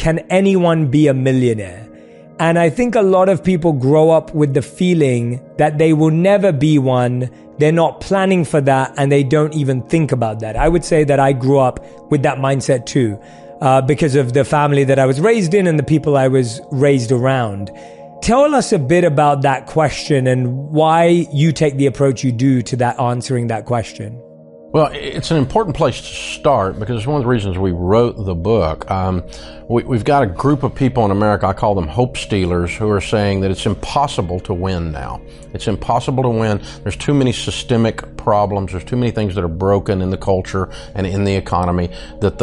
can anyone be a millionaire? And I think a lot of people grow up with the feeling that they will never be one. They're not planning for that, and they don't even think about that. I would say that I grew up with that mindset too, because of the family that I was raised in and the people I was raised around. Tell us a bit about that question and why you take the approach you do to that, answering that question. Well, it's an important place to start because it's one of the reasons we wrote the book. We've got a group of people in America, I call them hope stealers, who are saying that it's impossible to win now. It's impossible to win. There's too many systemic problems. There's too many things that are broken in the culture and in the economy that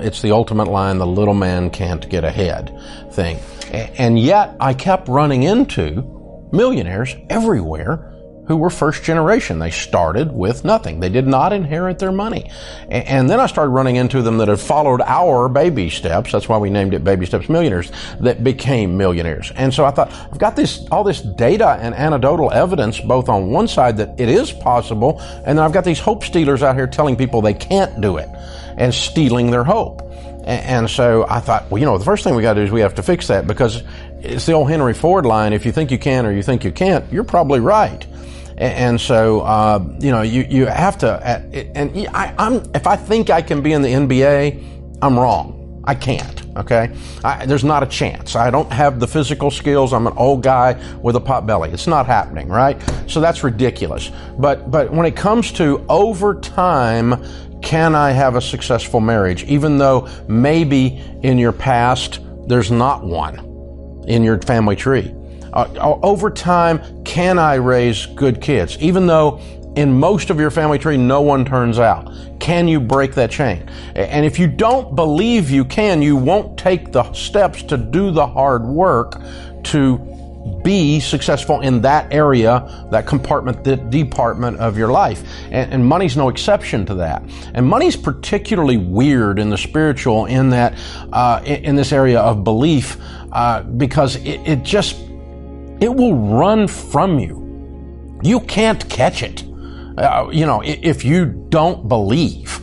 it's the ultimate line, the little man can't get ahead thing. And yet I kept running into millionaires everywhere who were first generation. They started with nothing. They did not inherit their money. And then I started running into them that had followed our baby steps. That's why we named it Baby Steps Millionaires, that became millionaires. And so I thought, I've got all this data and anecdotal evidence, both on one side that it is possible, and then I've got these hope stealers out here telling people they can't do it and stealing their hope. And so I thought, well, the first thing we got to do is we have to fix that, because it's the old Henry Ford line, if you think you can or you think you can't, you're probably right. And so, you have to, if I think I can be in the NBA, I'm wrong. I can't, okay? There's not a chance. I don't have the physical skills. I'm an old guy with a pot belly. It's not happening, right? So that's ridiculous. But when it comes to over time, can I have a successful marriage, even though maybe in your past there's not one in your family tree? Over time, can I raise good kids, even though in most of your family tree no one turns out? Can you break that chain? And if you don't believe you can, you won't take the steps to do the hard work to be successful in that area, that compartment, that department of your life. And money's no exception to that. And money's particularly weird in the spiritual, in that in this area of belief, because it will run from you. You can't catch it, if you don't believe,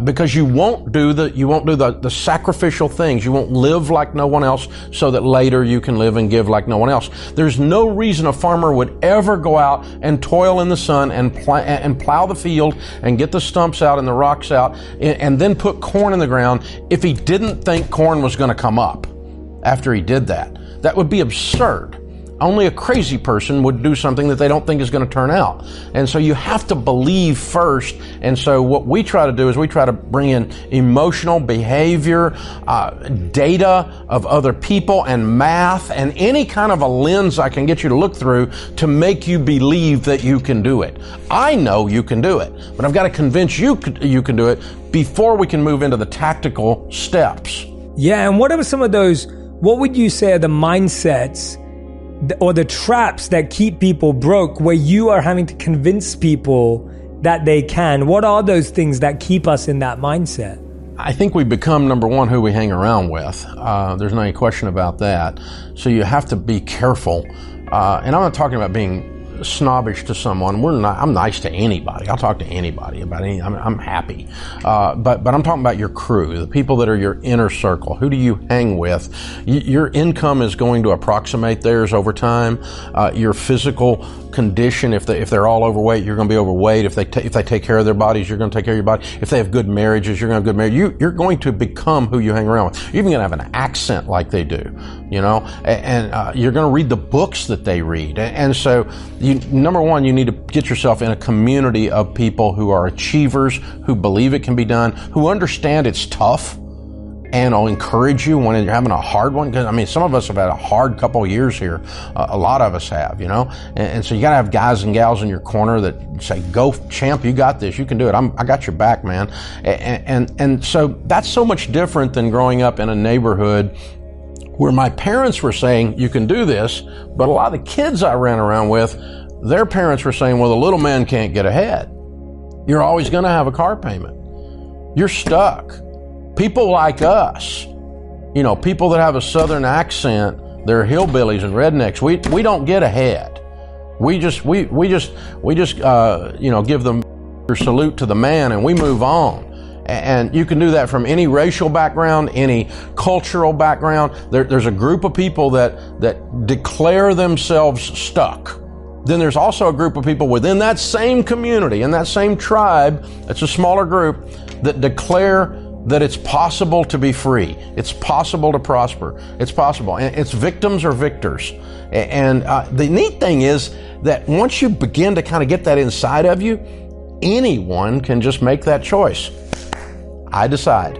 because you won't do the sacrificial things. You won't live like no one else, so that later you can live and give like no one else. There's no reason a farmer would ever go out and toil in the sun and plow the field and get the stumps out and the rocks out and then put corn in the ground if he didn't think corn was going to come up after he did that. That would be absurd. Only a crazy person would do something that they don't think is going to turn out. And so you have to believe first. And so what we try to do is we try to bring in emotional behavior, data of other people, and math, and any kind of a lens I can get you to look through to make you believe that you can do it. I know you can do it, but I've got to convince you can do it before we can move into the tactical steps. Yeah, and what are some of those, what would you say are the mindsets or the traps that keep people broke, where you are having to convince people that they can? What are those things that keep us in that mindset? I think we become, number one, who we hang around with. There's no question about that. So you have to be careful. And I'm not talking about being snobbish to someone. I'm nice to anybody. I'll talk to anybody about anything. I'm happy. But I'm talking about your crew, the people that are your inner circle. Who do you hang with? Your income is going to approximate theirs over time. Your physical condition, if they're all overweight, you're going to be overweight. If they take care of their bodies, you're going to take care of your body. If they have good marriages, you're going to have good marriage. You're going to become who you hang around with. You're even going to have an accent like they do, and you're going to read the books that they read. And so number one, you need to get yourself in a community of people who are achievers, who believe it can be done, who understand it's tough, and I'll encourage you when you're having a hard one. Because some of us have had a hard couple of years here. A lot of us have, and so you got to have guys and gals in your corner that say, "Go, champ! You got this. You can do it. I got your back, man." And so that's so much different than growing up in a neighborhood where my parents were saying, "You can do this," but a lot of the kids I ran around with, their parents were saying, "Well, the little man can't get ahead. You're always going to have a car payment. You're stuck." People like us, people that have a southern accent, they're hillbillies and rednecks. We don't get ahead. We just give them your salute to the man and we move on. And you can do that from any racial background, any cultural background. There's a group of people that declare themselves stuck. Then there's also a group of people within that same community, in that same tribe, it's a smaller group, that declare that it's possible to be free. It's possible to prosper. It's possible. And it's victims or victors. And the neat thing is that once you begin to kind of get that inside of you, anyone can just make that choice. I decide.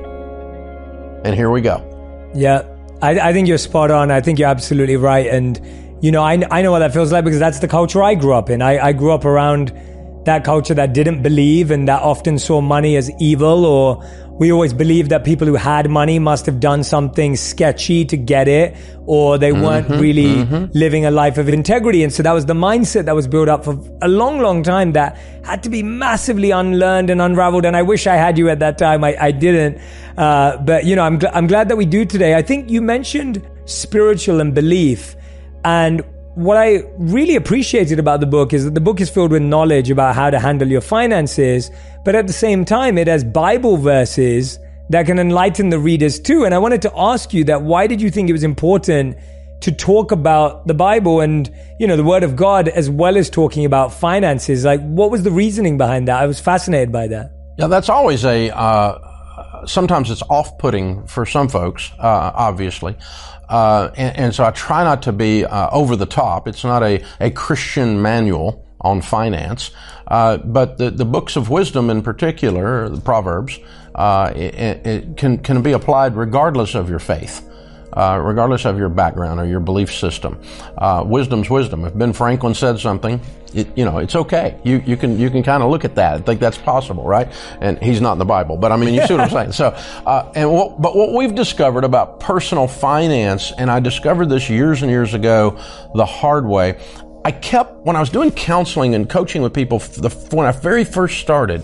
And here we go. Yeah, I think you're spot on. I think you're absolutely right. And, you know, I know what that feels like because that's the culture I grew up in. I grew up around that culture that didn't believe and that often saw money as evil, or we always believed that people who had money must have done something sketchy to get it, or they weren't really living a life of integrity. And so that was the mindset that was built up for a long, long time that had to be massively unlearned and unraveled. And I wish I had you at that time. I didn't. But, you know, I'm glad that we do today. I think you mentioned spiritual and belief. And what I really appreciated about the book is that the book is filled with knowledge about how to handle your finances, but at the same time, it has Bible verses that can enlighten the readers too. And I wanted to ask you that, why did you think it was important to talk about the Bible and, you know, the Word of God, as well as talking about finances? Like, what was the reasoning behind that? I was fascinated by that. Yeah, that's always sometimes it's off-putting for some folks, obviously. And so I try not to be over the top. It's not a Christian manual on finance, but the books of wisdom in particular, the Proverbs, it can be applied regardless of your faith, regardless of your background or your belief system. Wisdom's wisdom. If Ben Franklin said something, it's okay. You can kind of look at that and think that's possible, right? And he's not in the Bible, but I mean, you see what I'm saying. So, but what we've discovered about personal finance, and I discovered this years and years ago the hard way. When I was doing counseling and coaching with people, when I very first started,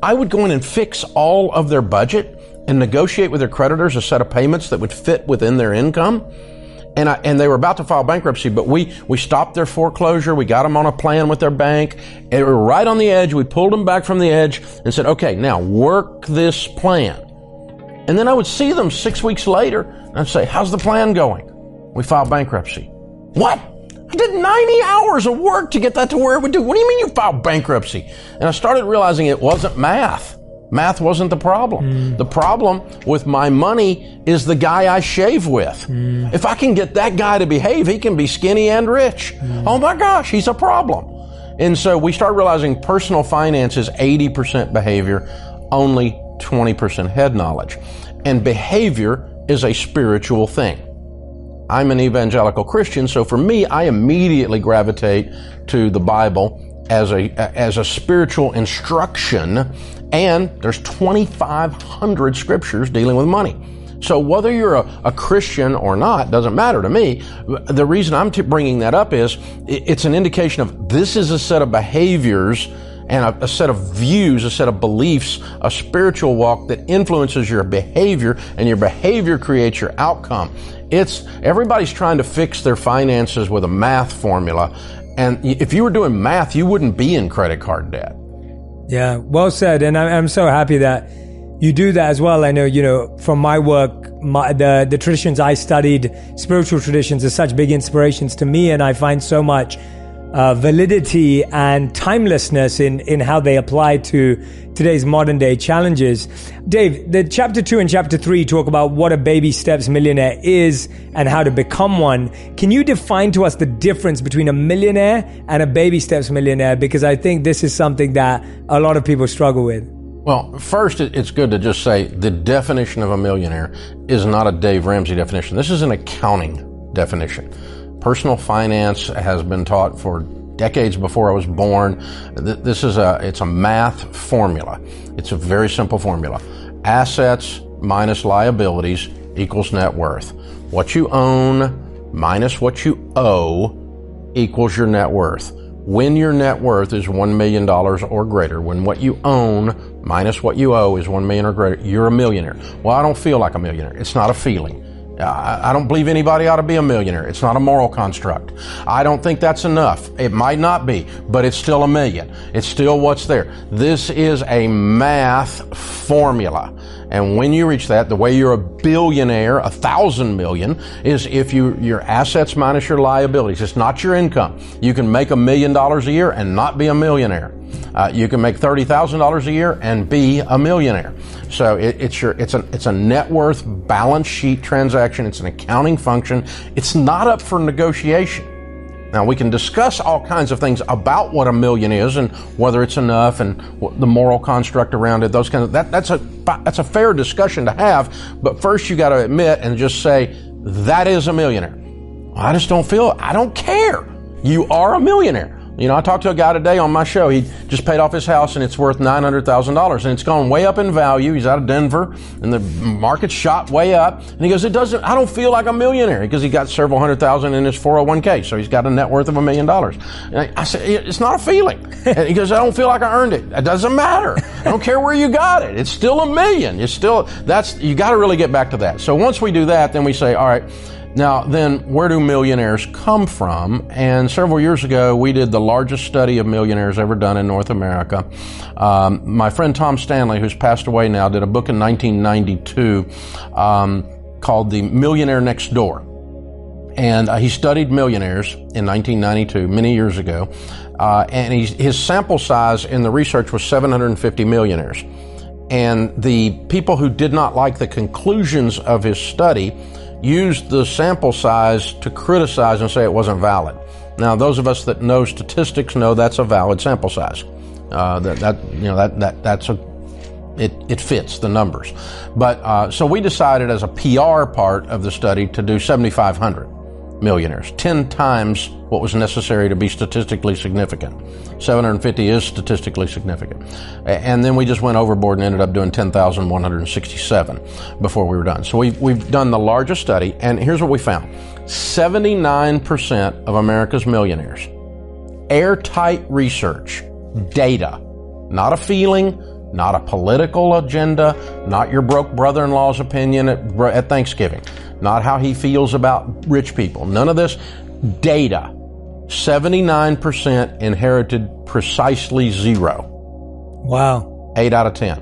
I would go in and fix all of their budget and negotiate with their creditors a set of payments that would fit within their income. And they were about to file bankruptcy, but we stopped their foreclosure. We got them on a plan with their bank. And we were right on the edge. We pulled them back from the edge and said, okay, now work this plan. And then I would see them 6 weeks later and I'd say, how's the plan going? We filed bankruptcy. What? I did 90 hours of work to get that to where it would do. What do you mean you filed bankruptcy? And I started realizing it wasn't math. Math wasn't the problem. The problem with my money is the guy I shave with. If I can get that guy to behave, he can be skinny and rich. Oh my gosh, he's a problem. And so we started realizing personal finance is 80% behavior, only 20% head knowledge. And behavior is a spiritual thing. I'm an evangelical Christian, so for me, I immediately gravitate to the Bible as a spiritual instruction. And there's 2,500 scriptures dealing with money. So whether you're a Christian or not doesn't matter to me. The reason I'm bringing that up is it's an indication of this is a set of behaviors and a set of views, a set of beliefs, a spiritual walk that influences your behavior, and your behavior creates your outcome. Everybody's trying to fix their finances with a math formula. And if you were doing math, you wouldn't be in credit card debt. Yeah, well said. And I'm so happy that you do that as well. I know, from my work, the traditions I studied, spiritual traditions, are such big inspirations to me. And I find so much validity and timelessness in how they apply to today's modern day challenges. Dave, the chapter 2 and chapter 3 talk about what a baby steps millionaire is and how to become one. Can you define to us the difference between a millionaire and a baby steps millionaire? Because I think this is something that a lot of people struggle with. Well, first, it's good to just say the definition of a millionaire is not a Dave Ramsey definition. This is an accounting definition. Personal finance has been taught for decades before I was born. It's a math formula. It's a very simple formula. Assets minus liabilities equals net worth. What you own minus what you owe equals your net worth. When your net worth is $1 million or greater, when what you own minus what you owe is $1 million or greater, you're a millionaire. Well, I don't feel like a millionaire. It's not a feeling. I don't believe anybody ought to be a millionaire. It's not a moral construct. I don't think that's enough. It might not be, but it's still a million. It's still what's there. This is a math formula. And when you reach that, the way you're a billionaire, 1,000 million, is if your assets minus your liabilities. It's not your income. You can make $1 million a year and not be a millionaire. You can make $30,000 a year and be a millionaire. So it's a net worth balance sheet transaction. It's an accounting function. It's not up for negotiation. Now, we can discuss all kinds of things about what a million is and whether it's enough and the moral construct around it, those kinds of, that's a fair discussion to have. But first you got to admit and just say, that is a millionaire. I don't care. You are a millionaire. You know, I talked to a guy today on my show. He just paid off his house and it's worth $900,000 and it's gone way up in value. He's out of Denver and the market's shot way up. And he goes, I don't feel like a millionaire because he got several $100,000 in his 401k. So he's got a net worth of $1 million. And I said, it's not a feeling. And he goes, I don't feel like I earned it. It doesn't matter. I don't care where you got it. It's still a million. You got to really get back to that. So once we do that, then we say, all right, now, then, where do millionaires come from? And several years ago, we did the largest study of millionaires ever done in North America. My friend Tom Stanley, who's passed away now, did a book in 1992 called The Millionaire Next Door. And he studied millionaires in 1992, many years ago. And his sample size in the research was 750 millionaires. And the people who did not like the conclusions of his study used the sample size to criticize and say it wasn't valid. Now, those of us that know statistics know that's a valid sample size. It fits the numbers. But so we decided as a PR part of the study to do 7,500 millionaires, 10 times what was necessary to be statistically significant. 750 is statistically significant. And then we just went overboard and ended up doing 10,167 before we were done. So we've done the largest study, and here's what we found. 79% of America's millionaires, airtight research, data, not a feeling, not a political agenda, not your broke brother-in-law's opinion at Thanksgiving, not how he feels about rich people. None of this. Data. 79% inherited precisely zero. Wow. 8 out of 10.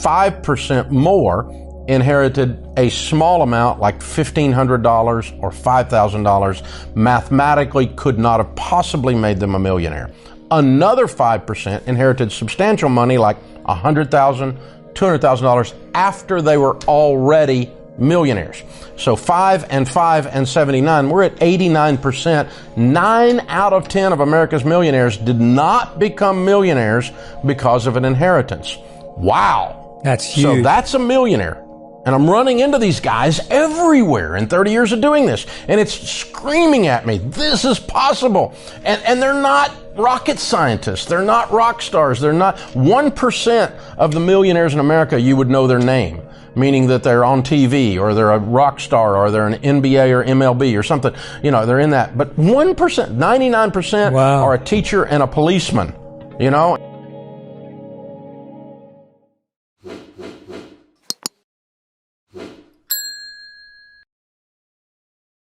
5% more inherited a small amount like $1,500 or $5,000. Mathematically could not have possibly made them a millionaire. Another 5% inherited substantial money like $100,000, $200,000 after they were already millionaires. So 5 and 79, we're at 89%. 9 out of 10 of America's millionaires did not become millionaires because of an inheritance. Wow. That's huge. So that's a millionaire. And I'm running into these guys everywhere in 30 years of doing this. And it's screaming at me, this is possible. And they're not rocket scientists. They're not rock stars. They're not 1% of the millionaires in America, you would know their name, meaning that they're on TV or they're a rock star or they're an NBA or MLB or something. You know, they're in that. But 1%, 99% wow. are a teacher and a policeman, you know.